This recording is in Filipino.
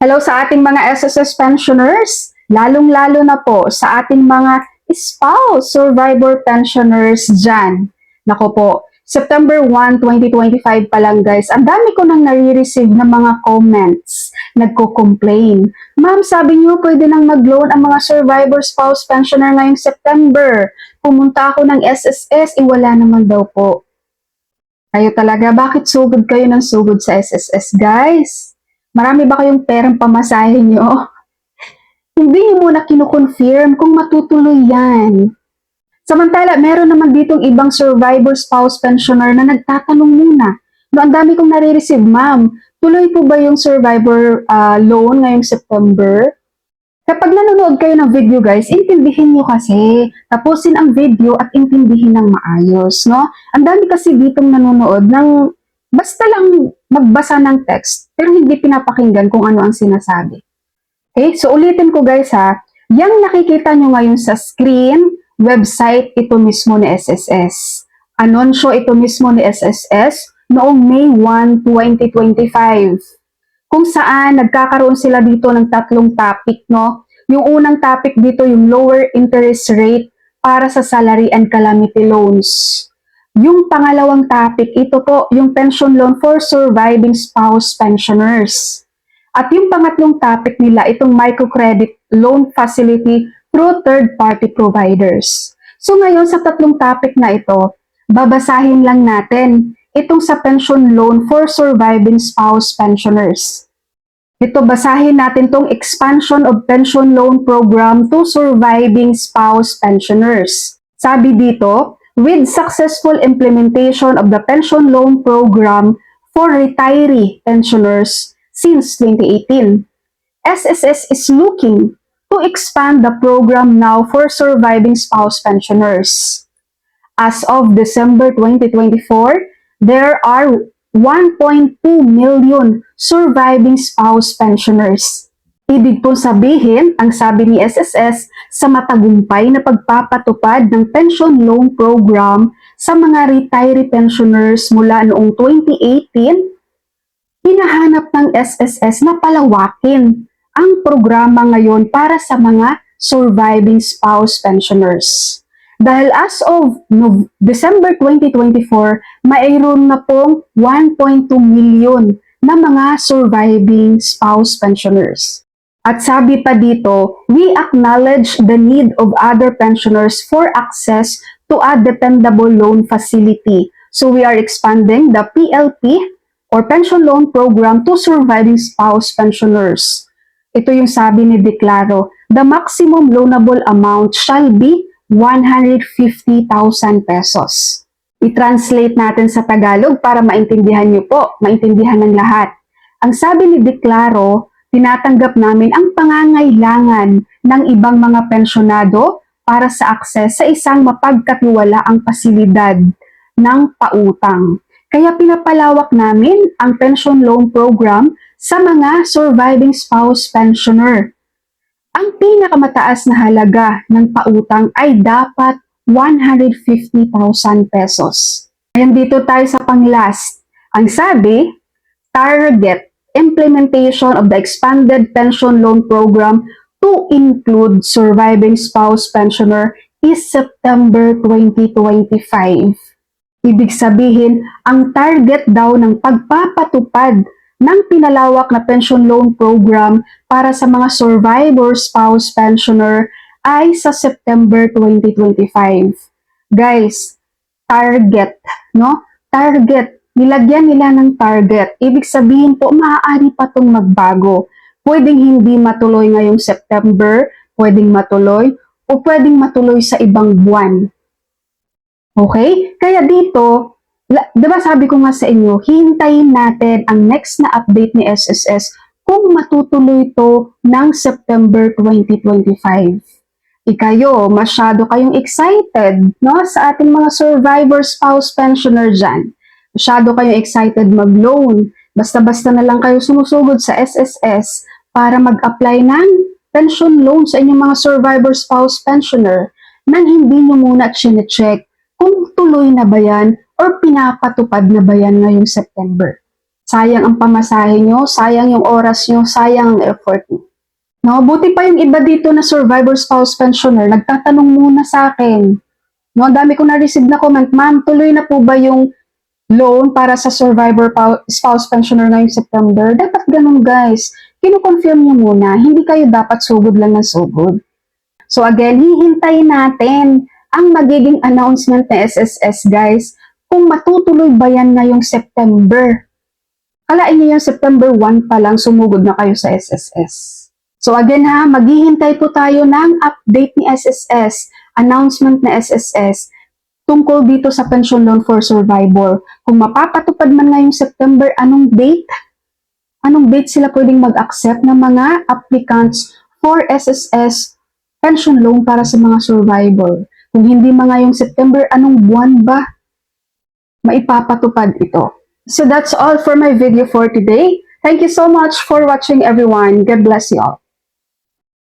Hello sa ating mga SSS pensioners, lalong-lalo na po sa ating mga spouse survivor pensioners dyan. Nako po, September 1, 2025 pa lang guys, ang dami ko nang nare-receive na mga comments, nagko-complain. Ma'am, sabi niyo pwede nang mag-loan ang mga survivor spouse pensioner ngayong September. Pumunta ako ng SSS, wala naman daw po. Kayo talaga, bakit sugod kayo ng sugod sa SSS guys? Marami ba kayong perang pamasahe nyo? Hindi nyo muna kinukonfirm kung matutuloy yan. Samantala, meron naman ditong ibang survivor spouse pensioner na nagtatanong muna. No, ang dami kong nare-receive, ma'am. Tuloy po ba yung survivor loan ngayong September? Kapag nanonood kayo ng video guys, intindihin nyo kasi. Tapusin ang video at intindihin ng maayos, no? Ang dami kasi ditong nanonood ng basta lang magbasa ng text, pero hindi pinapakinggan kung ano ang sinasabi. Okay, so ulitin ko guys ha, yung nakikita nyo ngayon sa screen, website ito mismo ni SSS. Anunsyo ito mismo ni SSS noong May 1, 2025. Kung saan nagkakaroon sila dito ng tatlong topic, no? Yung unang topic dito, yung lower interest rate para sa salary and calamity loans. Yung pangalawang topic, ito po, yung pension loan for surviving spouse pensioners. At yung pangatlong topic nila, itong microcredit loan facility through third-party providers. So ngayon, sa tatlong topic na ito, babasahin lang natin itong sa pension loan for surviving spouse pensioners. Ito, basahin natin tong expansion of pension loan program to surviving spouse pensioners. Sabi dito, with successful implementation of the pension loan program for retiree pensioners since 2018, SSS is looking to expand the program now for surviving spouse pensioners. As of December 2024, there are 1.2 million surviving spouse pensioners. Ibig pong sabihin, ang sabi ni SSS, sa matagumpay na pagpapatupad ng pension loan program sa mga retiree pensioners mula noong 2018, hinahanap ng SSS na palawakin ang programa ngayon para sa mga surviving spouse pensioners. Dahil as of December 2024, mayroon na pong 1.2 million na mga surviving spouse pensioners. At sabi pa dito, we acknowledge the need of other pensioners for access to a dependable loan facility. So we are expanding the PLP or Pension Loan Program to surviving spouse pensioners. Ito yung sabi ni Declaro, the maximum loanable amount shall be 150,000 pesos. I-translate natin sa Tagalog para maintindihan niyo po, maintindihan ng lahat. Ang sabi ni Declaro, tinatanggap namin ang pangangailangan ng ibang mga pensyonado para sa akses sa isang mapagkatiwalaang pasilidad ng pautang. Kaya pinapalawak namin ang pension loan program sa mga surviving spouse pensioner. Ang pinakamataas na halaga ng pautang ay dapat 150,000 pesos. Ayan, dito tayo sa pang-last. Ang sabi, target implementation of the expanded pension loan program to include surviving spouse pensioner is September 2025. Ibig sabihin, ang target daw ng pagpapatupad ng pinalawak na pension loan program para sa mga survivor spouse pensioner ay sa September 2025. Guys, target, no? Target. Nilagyan nila ng target. Ibig sabihin po, maaari pa itong magbago. Pwedeng hindi matuloy ngayong September, pwedeng matuloy, o pwedeng matuloy sa ibang buwan. Okay? Kaya dito, diba sabi ko nga sa inyo, hintayin natin ang next na update ni SSS kung matutuloy to ng September 2025. Ikayo, masyado kayong excited, no? Sa ating mga survivor spouse pensioner dyan. Masyado kayo excited mag-loan. Basta-basta na lang kayo sumusugod sa SSS para mag-apply ng pension loan sa inyong mga survivor spouse pensioner nang hindi nyo muna chinecheck kung tuloy na ba yan or pinapatupad na ba yan ngayong September. Sayang ang pamasahe nyo, sayang yung oras nyo, sayang ang effort nyo. No, buti pa yung iba dito na survivor spouse pensioner, nagtatanong muna sa akin. No, ang dami ko na-receive na comment, ma'am, tuloy na po ba yung loan para sa survivor spouse pensioner ngayong September? Dapat ganun guys. Kino-confirm nyo muna, hindi kayo dapat sugod lang ng sugod. So again, hihintayin natin ang magiging announcement ng SSS guys kung matutuloy ba yan ngayong September. Kalain niyo yung September 1 pa lang sumugod na kayo sa SSS. So again ha, maghihintay po tayo ng update ni SSS, announcement na SSS tungkol dito sa pension loan for survivor. Kung mapapatupad man ngayong September, anong date? Anong date sila pwedeng mag-accept ng mga applicants for SSS pension loan para sa mga survivor? Kung hindi man ngayong September, anong buwan ba maipapatupad ito? So that's all for my video for today. Thank you so much for watching everyone. God bless you all.